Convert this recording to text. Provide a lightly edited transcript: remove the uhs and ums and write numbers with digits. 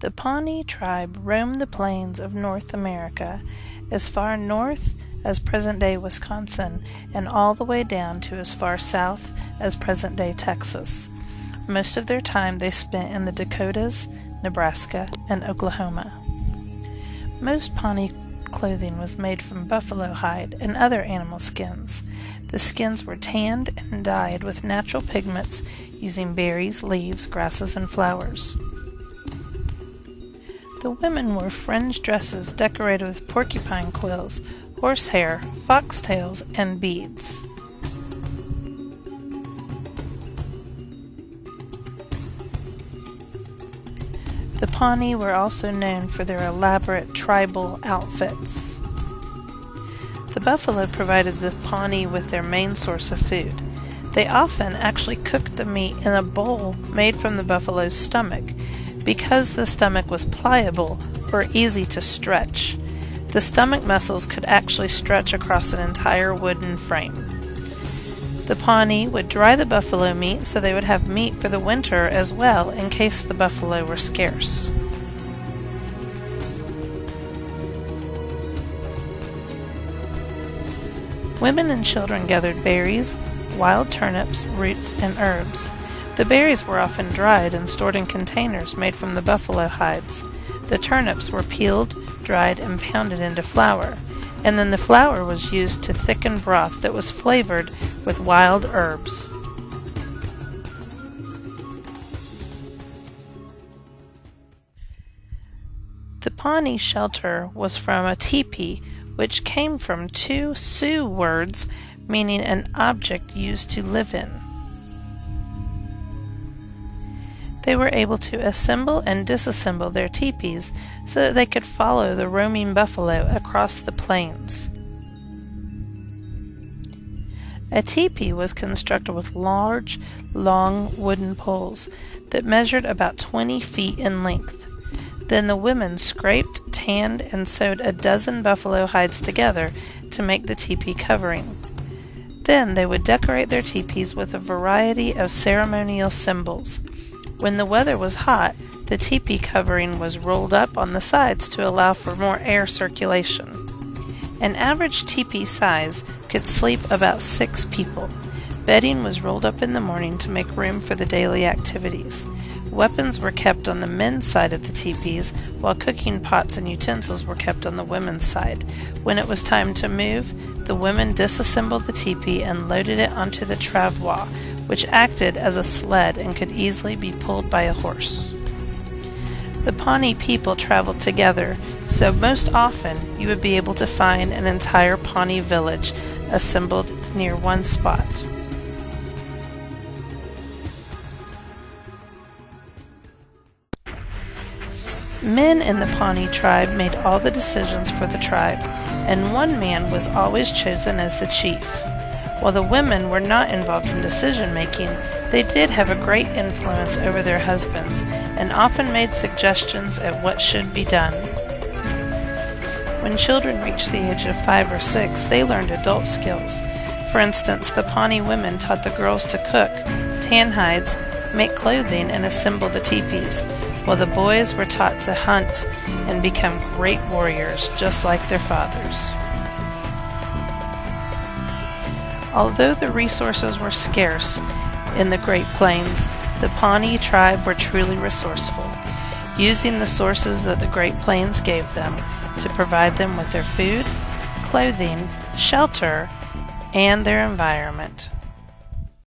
The Pawnee tribe roamed the plains of North America, as far north as present-day Wisconsin, and all the way down to as far south as present-day Texas. Most of their time they spent in the Dakotas, Nebraska, and Oklahoma. Most Pawnee clothing was made from buffalo hide and other animal skins. The skins were tanned and dyed with natural pigments using berries, leaves, grasses, and flowers. The women wore fringed dresses decorated with porcupine quills, horsehair, foxtails, and beads. The Pawnee were also known for their elaborate tribal outfits. The buffalo provided the Pawnee with their main source of food. They often actually cooked the meat in a bowl made from the buffalo's stomach, because the stomach was pliable or easy to stretch. The stomach muscles could actually stretch across an entire wooden frame. The Pawnee would dry the buffalo meat so they would have meat for the winter as well in case the buffalo were scarce. Women and children gathered berries, wild turnips, roots, and herbs. The berries were often dried and stored in containers made from the buffalo hides. The turnips were peeled, dried, and pounded into flour, and then the flour was used to thicken broth that was flavored with wild herbs. The Pawnee shelter was from a teepee, which came from two Sioux words meaning an object used to live in. They were able to assemble and disassemble their teepees so that they could follow the roaming buffalo across the plains. A teepee was constructed with large, long wooden poles that measured about 20 feet in length. Then the women scraped, tanned, and sewed a dozen buffalo hides together to make the teepee covering. Then they would decorate their teepees with a variety of ceremonial symbols. When the weather was hot, the teepee covering was rolled up on the sides to allow for more air circulation. An average teepee size could sleep about 6 people. Bedding was rolled up in the morning to make room for the daily activities. Weapons were kept on the men's side of the teepees, while cooking pots and utensils were kept on the women's side. When it was time to move, the women disassembled the teepee and loaded it onto the travois, which acted as a sled and could easily be pulled by a horse. The Pawnee people traveled together, so most often you would be able to find an entire Pawnee village assembled near one spot. Men in the Pawnee tribe made all the decisions for the tribe, and one man was always chosen as the chief. While the women were not involved in decision-making, they did have a great influence over their husbands and often made suggestions at what should be done. When children reached the age of 5 or 6, they learned adult skills. For instance, the Pawnee women taught the girls to cook, tan hides, make clothing, and assemble the teepees, while the boys were taught to hunt and become great warriors just like their fathers. Although the resources were scarce in the Great Plains, the Pawnee tribe were truly resourceful, using the sources that the Great Plains gave them to provide them with their food, clothing, shelter, and their environment.